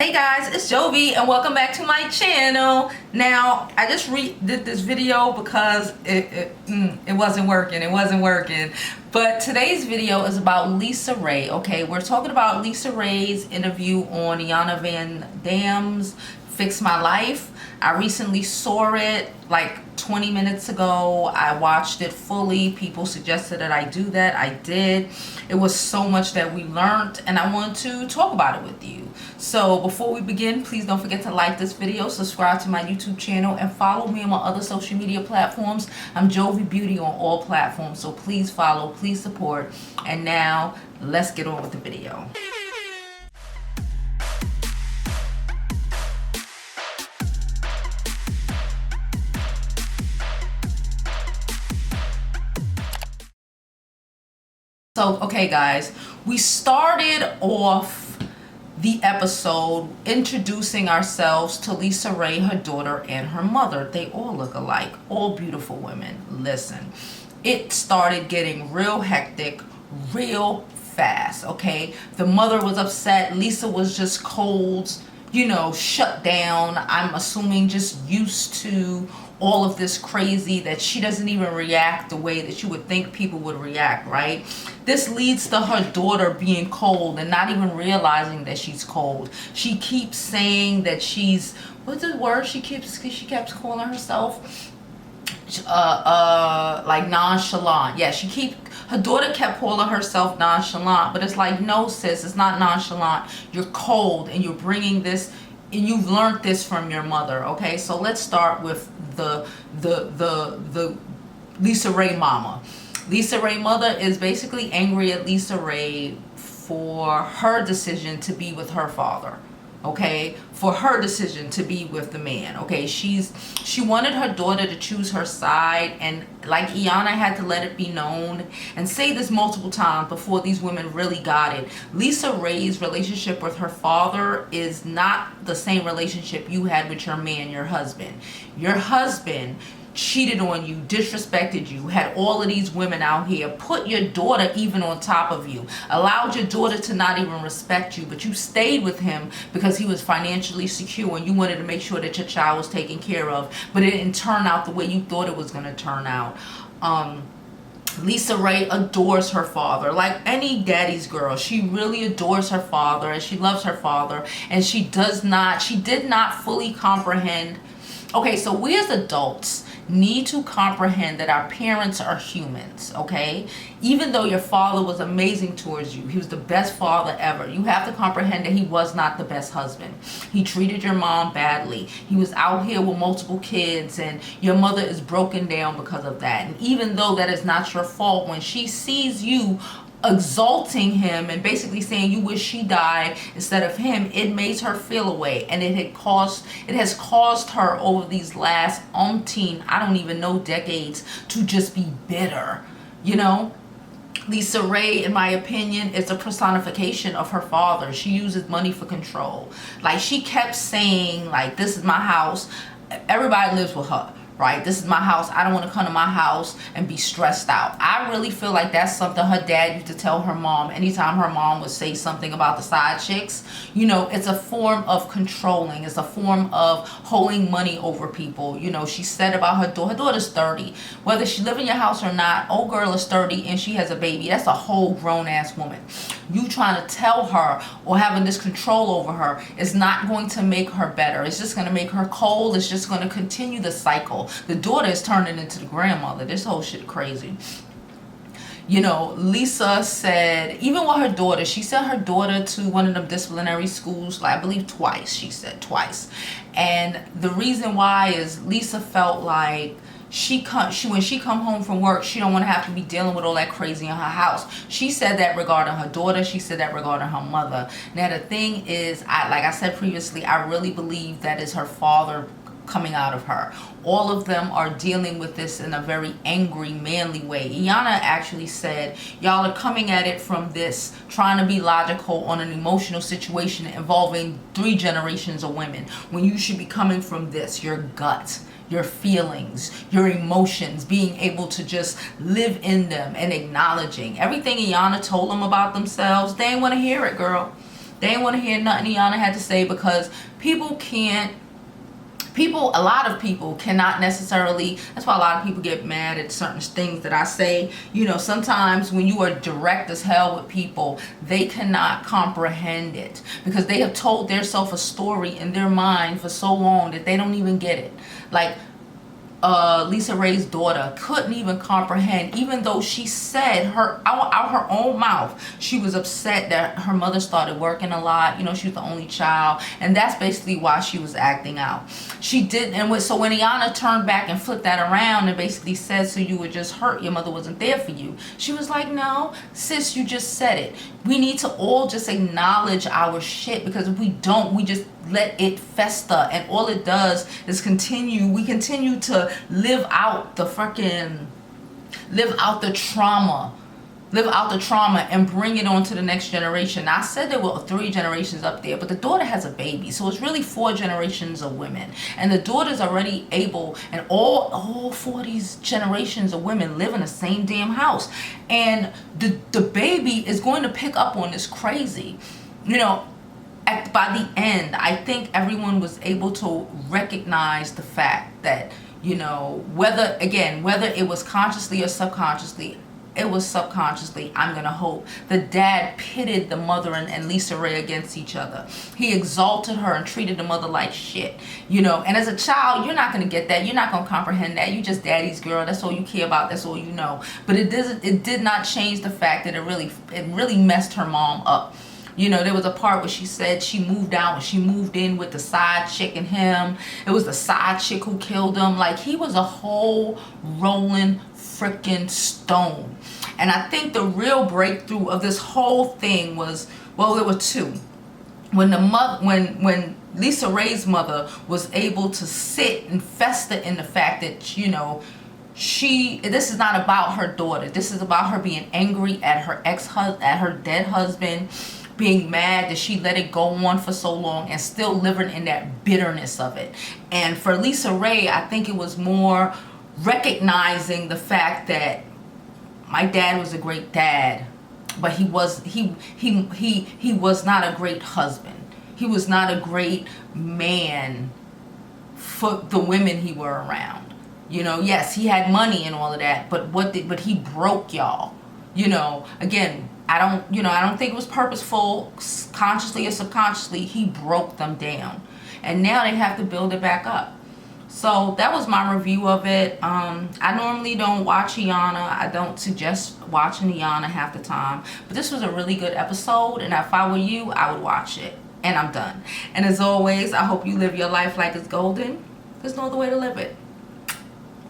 Hey guys, it's Jovi and welcome back to my channel. Now, I just did this video because it wasn't working. But today's video is about Lisaraye, okay? We're talking about Lisaraye's interview on Iyanla Van Dam's Fix My Life. I recently saw it like 20 minutes ago. I watched it fully. People suggested that I do that. I did. It was so much that we learned and I want to talk about it with you. So before we begin, please don't forget to like this video, subscribe to my YouTube channel, and follow me on my other social media platforms. I'm Jovi Beauty on all platforms, so please follow, please support. And now let's get on with the video. So, okay guys, we started off the episode introducing ourselves to Lisaraye, her daughter, and her mother. They all look alike, all beautiful women. Listen, it started getting real hectic, real fast, okay? The mother was upset. Lisa was just cold, shut down. I'm assuming just used to all of this crazy that she doesn't even react the way that you would think people would react, right? This leads to her daughter being cold and not even realizing that she's cold. She keeps saying that she's, what's the word she kept calling herself? Like nonchalant. Yeah, her daughter kept calling herself nonchalant, but it's like, no sis, it's not nonchalant. You're cold and you're bringing this, and you've learned this from your mother. Okay, so let's start with the Lisaraye mama. Lisaraye mother is basically angry at Lisaraye for her decision to be with her father. Okay, for her decision to be with the man. Okay, she wanted her daughter to choose her side, and like Iyanla had to let it be known and say this multiple times before these women really got it. Lisaraye's relationship with her father is not the same relationship you had with your man, your husband. Your husband cheated on you, disrespected you, had all of these women out here, put your daughter even on top of you, allowed your daughter to not even respect you, but you stayed with him because he was financially secure and you wanted to make sure that your child was taken care of, but it didn't turn out the way you thought it was going to turn out. Lisaraye adores her father like any daddy's girl. She really adores her father and she loves her father, and she did not fully comprehend. Okay, so we as adults need to comprehend that our parents are humans, okay? Even though your father was amazing towards you, he was the best father ever, you have to comprehend that he was not the best husband. He treated your mom badly. He was out here with multiple kids, and your mother is broken down because of that. And even though that is not your fault, when she sees you exalting him and basically saying you wish she died instead of him, it makes her feel away, and it has caused her over these last I don't even know, decades, to just be bitter. Lisaraye, in my opinion, is a personification of her father. She uses money for control. Like, she kept saying, like, this is my house, everybody lives with her, right? This is my house. I don't want to come to my house and be stressed out. I really feel like that's something her dad used to tell her mom anytime her mom would say something about the side chicks. It's a form of controlling. It's a form of holding money over people. She said about her daughter. Her daughter's 30. Whether she live in your house or not, old girl is 30 and she has a baby. That's a whole grown-ass woman. You trying to tell her or having this control over her is not going to make her better. It's just going to make her cold. It's just going to continue the cycle. The daughter is turning into the grandmother. This whole shit crazy. Lisa said, even with her daughter, she sent her daughter to one of them disciplinary schools, like I believe twice. She said twice. And the reason why is Lisa felt like when she come home from work, she don't want to have to be dealing with all that crazy in her house. She said that regarding her daughter. She said that regarding her mother. Now the thing is, like I said previously, I really believe that is her father coming out of her. All of them are dealing with this in a very angry, manly way. Iyanla actually said, y'all are coming at it from this, trying to be logical on an emotional situation involving 3 generations of women, when you should be coming from this, your gut, your feelings, your emotions, being able to just live in them and acknowledging everything Iyanla told them about themselves. They ain't want to hear it, girl. They didn't want to hear nothing Iyanla had to say, because a lot of people cannot necessarily, that's why a lot of people get mad at certain things that I say. You know, sometimes when you are direct as hell with people, they cannot comprehend it, because they have told themselves a story in their mind for so long that they don't even get it. Like, Lisaraye's daughter couldn't even comprehend, even though she said out her own mouth she was upset that her mother started working a lot. You know, she was the only child, and that's basically why she was acting out. She did, and so when Iyanla turned back and flipped that around and basically said, so you were just hurt your mother wasn't there for you, she was like, no sis, you just said it. We need to all just acknowledge our shit, because if we don't, we just let it fester, and all it does is we continue to live out the trauma and bring it on to the next generation. Now, I said there were 3 generations up there, but the daughter has a baby, so it's really 4 generations of women, and the daughter's already able, and all 4 of these generations of women live in the same damn house, and the baby is going to pick up on this crazy, you know. By the end, I think everyone was able to recognize the fact that, you know, whether it was consciously or subconsciously, it was subconsciously, I'm gonna hope, the dad pitted the mother and Lisaraye against each other. He exalted her and treated the mother like shit, you know. And as a child, you're not gonna get that. You're not gonna comprehend that. You just daddy's girl. That's all you care about. That's all you know. But it did not change the fact that it really messed her mom up. You know, there was a part where she said she moved out, she moved in with the side chick and him. It was the side chick who killed him. Like, he was a whole rolling freaking stone. And I think the real breakthrough of this whole thing was, well, there were 2. When Lisaraye's mother was able to sit and fester in the fact that, you know, this is not about her daughter. This is about her being angry at her at her dead husband, being mad that she let it go on for so long and still living in that bitterness of it. And for Lisaraye, I think it was more recognizing the fact that my dad was a great dad, but he was not a great husband. He was not a great man for the women he were around. You know, yes, he had money and all of that, but but he broke y'all. You know, again, I don't think it was purposeful, consciously or subconsciously. He broke them down, and now they have to build it back up. So that was my review of it. I normally don't watch Iyanla. I don't suggest watching Iyanla half the time, but this was a really good episode, and if I were you, I would watch it. And I'm done. And as always, I hope you live your life like it's golden. There's no other way to live it.